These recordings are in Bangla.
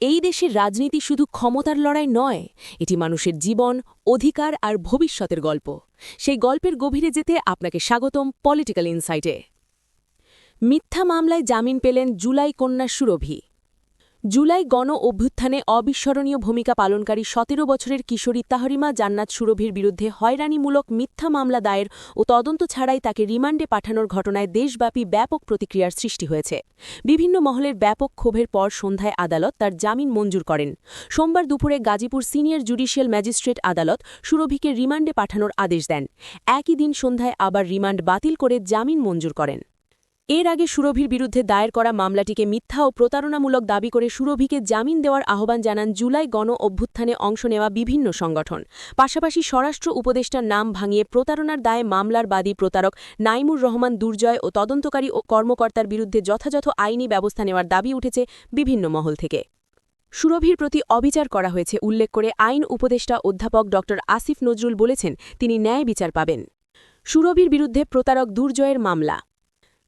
এই দেশের রাজনীতি শুধু ক্ষমতার লড়াই নয়, এটি মানুষের জীবন, অধিকার আর ভবিষ্যতের গল্প। সেই গল্পের গভীরে যেতে আপনাকে স্বাগতম পলিটিক্যাল ইনসাইটে। মিথ্যা মামলায় জামিন পেলেন জুলাই কন্যা সুরভি। জুলাই গণ অভ্যুত্থানে অবিস্মরণীয় ভূমিকা পালনকারী ১৭ বছরের কিশোরী তাহরিমা জান্নাত সুরভির বিরুদ্ধে হয়রানিমূলক মিথ্যা মামলা দায়ের ও তদন্ত ছাড়াই তাকে রিমান্ডে পাঠানোর ঘটনায় দেশব্যাপী ব্যাপক প্রতিক্রিয়ার সৃষ্টি হয়েছে। বিভিন্ন মহলের ব্যাপক ক্ষোভের পর সন্ধ্যায় আদালত তার জামিন মঞ্জুর করেন। সোমবার দুপুরে গাজীপুর সিনিয়র জুডিশিয়াল ম্যাজিস্ট্রেট আদালত সুরভিকে রিমান্ডে পাঠানোর আদেশ দেন। একই দিন সন্ধ্যায় আবার রিমান্ড বাতিল করে জামিন মঞ্জুর করেন। এর আগে সুরভির বিরুদ্ধে দায়ের করা মামলাটিকে মিথ্যা ও প্রতারণামূলক দাবি করে সুরভিকে জামিন দেওয়ার আহ্বান জানান জুলাই গণ অভ্যুত্থানে অংশ নেওয়া বিভিন্ন সংগঠন। পাশাপাশি স্বরাষ্ট্র উপদেষ্টার নাম ভাঙিয়ে প্রতারণার দায়ে মামলার বাদী প্রতারক নাইমুর রহমান দুর্জয় ও তদন্তকারী ও কর্মকর্তার বিরুদ্ধে যথাযথ আইনি ব্যবস্থা নেওয়ার দাবি উঠেছে বিভিন্ন মহল থেকে। সুরভির প্রতি অবিচার করা হয়েছে উল্লেখ করে আইন উপদেষ্টা অধ্যাপক ড আসিফ নজরুল বলেছেন, তিনি ন্যায় বিচার পাবেন। সুরভির বিরুদ্ধে প্রতারক দুর্জয়ের মামলা।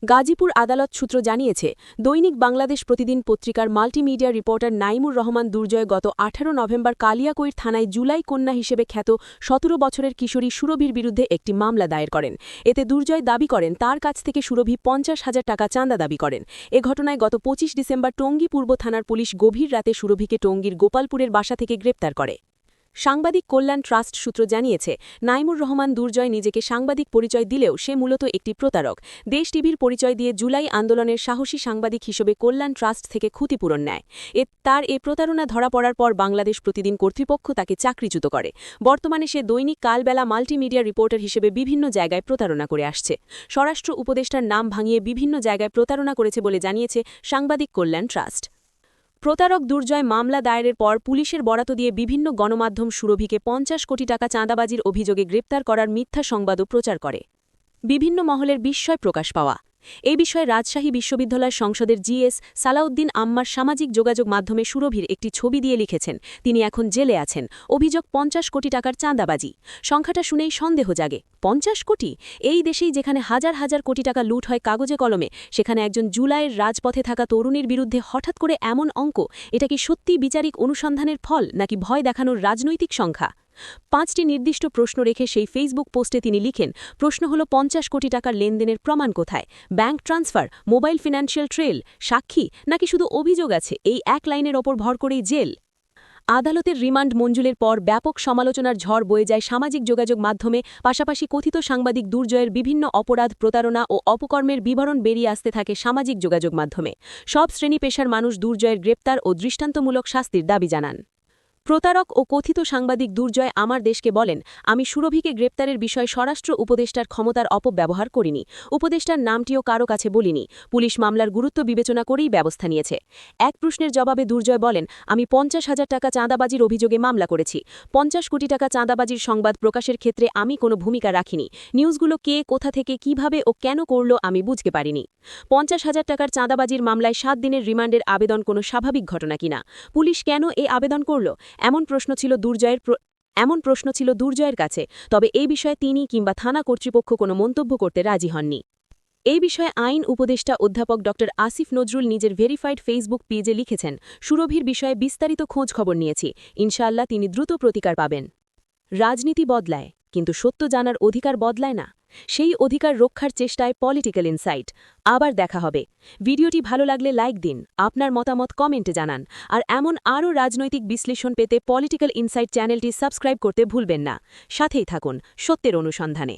গাজীপুর আদালত সূত্র জানিয়েছে, দৈনিক বাংলাদেশ প্রতিদিন পত্রিকার মাল্টিমিডিয়া রিপোর্টার নাইমুর রহমান দুর্জয় গত ১৮ নভেম্বর কালিয়াকৈর থানায় জুলাই কন্যা হিসেবে খ্যাত ১৭ বছরের কিশোরী সুরভির বিরুদ্ধে একটি মামলা দায়ের করেন। এতে দুর্জয় দাবি করেন তার কাছ থেকে সুরভি ৫০,০০০ টাকা চাঁদা দাবি করেন। এ ঘটনায় গত ২৫ ডিসেম্বর টঙ্গী পূর্ব থানার পুলিশ গভীর রাতে সুরভিকে টঙ্গীর গোপালপুরের বাসা থেকে গ্রেপ্তার করে। সাংবাদিক কল্যাণ ট্রাস্ট সূত্র জানিয়েছে, নাইমুর রহমান দুর্জয় নিজেকে সাংবাদিক পরিচয় দিলেও সে মূলত একটি প্রতারক। দেশ টিভির পরিচয় দিয়ে জুলাই আন্দোলনের সাহসী সাংবাদিক হিসেবে কল্যাণ ট্রাস্ট থেকে ক্ষতিপূরণ নেয়। তার এ প্রতারণা ধরা পড়ার পর বাংলাদেশ প্রতিদিন কর্তৃপক্ষ তাকে চাকরিচ্যুত করে। বর্তমানে সে দৈনিক কালবেলা মাল্টিমিডিয়া রিপোর্টার হিসেবে বিভিন্ন জায়গায় প্রতারণা করে আসছে। স্বরাষ্ট্র উপদেষ্টার নাম ভাঙিয়ে বিভিন্ন জায়গায় প্রতারণা করেছে বলে জানিয়েছে সাংবাদিক কল্যাণ ট্রাস্ট। প্রতারক দুর্জয় মামলা দায়েরের পর পুলিশের বরাত দিয়ে বিভিন্ন গণমাধ্যম সুরভিকে ৫০ কোটি টাকা চাঁদাবাজির অভিযোগে গ্রেপ্তার করার মিথ্যা সংবাদও প্রচার করে। বিভিন্ন মহলের বিস্ময় প্রকাশ পাওয়া। এই বিষয়ে রাজশাহী বিশ্ববিদ্যালয় সংসদের জিএস সালাউদ্দিন আম্মার সামাজিক যোগাযোগ মাধ্যমে সুরভির একটি ছবি দিয়ে লিখেছেন, তিনি এখন জেলে আছেন। অভিযোগ ৫০ কোটি টাকার চাঁদাবাজি। সংখ্যাটা শুনেই সন্দেহ জাগে। ৫০ কোটি? এই দেশেই যেখানে হাজার হাজার কোটি টাকা লুট হয় কাগজে কলমে, সেখানে একজন জুলাইয়ের রাজপথে থাকা তরুণীর বিরুদ্ধে হঠাৎ করে এমন অঙ্ক, এটা কি সত্যি বিচারিক অনুসন্ধানের ফল নাকি ভয় দেখানোর রাজনৈতিক সংখ্যা? ৫টি নির্দিষ্ট প্রশ্ন রেখে সেই ফেসবুক পোস্টে তিনি লিখেন, প্রশ্ন হল ৫০ কোটি টাকার লেনদেনের প্রমাণ কোথায়? Bank transfer, mobile financial trail, সাক্ষী, নাকি শুধু অভিযোগ আছে? এই এক লাইনের ওপর ভর করেই জেল। আদালতের রিমান্ড মঞ্জুরের পর ব্যাপক সমালোচনার ঝড় বয়ে যায় সামাজিক যোগাযোগ মাধ্যমে। পাশাপাশি কথিত সাংবাদিক দুর্জয়ের বিভিন্ন অপরাধ, প্রতারণা ও অপকর্মের বিবরণ বেরিয়ে আসতে থাকে সামাজিক যোগাযোগ মাধ্যমে। সব শ্রেণী পেশার মানুষ দুর্জয়ের গ্রেপ্তার ও দৃষ্টান্তমূলক শাস্তির দাবি জানান। প্রতারক ও কথিত সাংবাদিক দুর্জয় আমার দেশকে বলেন, আমি সুরভিকে গ্রেপ্তারের বিষয়ে স্বরাষ্ট্র উপদেষ্টার ক্ষমতার অপব্যবহার করিনি। উপদেষ্টার নামটিও কারো কাছে বলিনি। পুলিশ মামলার গুরুত্ব বিবেচনা করেই ব্যবস্থা নিয়েছে। এক প্রশ্নের জবাবে দুর্জয় বলেন, আমি ৫০,০০০ টাকা চাঁদাবাজির অভিযোগে মামলা করেছি। ৫০ কোটি টাকা চাঁদাবাজির সংবাদ প্রকাশের ক্ষেত্রে আমি কোনো ভূমিকা রাখিনি। নিউজগুলো কে, কোথা থেকে, কিভাবে ও কেন করল আমি বুঝতে পারিনি। ৫০,০০০ টাকার চাঁদাবাজির মামলায় ৭ দিনের রিমান্ডের আবেদন কোনো স্বাভাবিক ঘটনা কিনা? পুলিশ কেন এ আবেদন করল? এমন প্রশ্ন ছিল দুর্জয়ের কাছে। তবে এই বিষয়ে তিনি কিংবা থানা কর্তৃপক্ষ কোনো মন্তব্য করতে রাজি হননি। এই বিষয়ে আইন উপদেষ্টা অধ্যাপক ড আসিফ নজরুল নিজের ভেরিফাইড ফেসবুক পেজে লিখেছেন, সুরভির বিষয়ে বিস্তারিত খোঁজ খবর নিয়েছি, ইনশাআল্লাহ তিনি দ্রুত প্রতিকার পাবেন। রাজনীতি বদলায়, কিন্তু সত্য জানার অধিকার বদলায় না। সেই অধিকার রক্ষার চেষ্টায় পলিটিক্যাল ইনসাইট। আবার দেখা হবে। ভিডিওটি ভালো লাগলে লাইক দিন, আপনার মতামত কমেন্টে জানান। আর এমন আরও রাজনৈতিক বিশ্লেষণ পেতে পলিটিক্যাল ইনসাইট চ্যানেলটি সাবস্ক্রাইব করতে ভুলবেন না। সাথেই থাকুন সত্যের অনুসন্ধানে।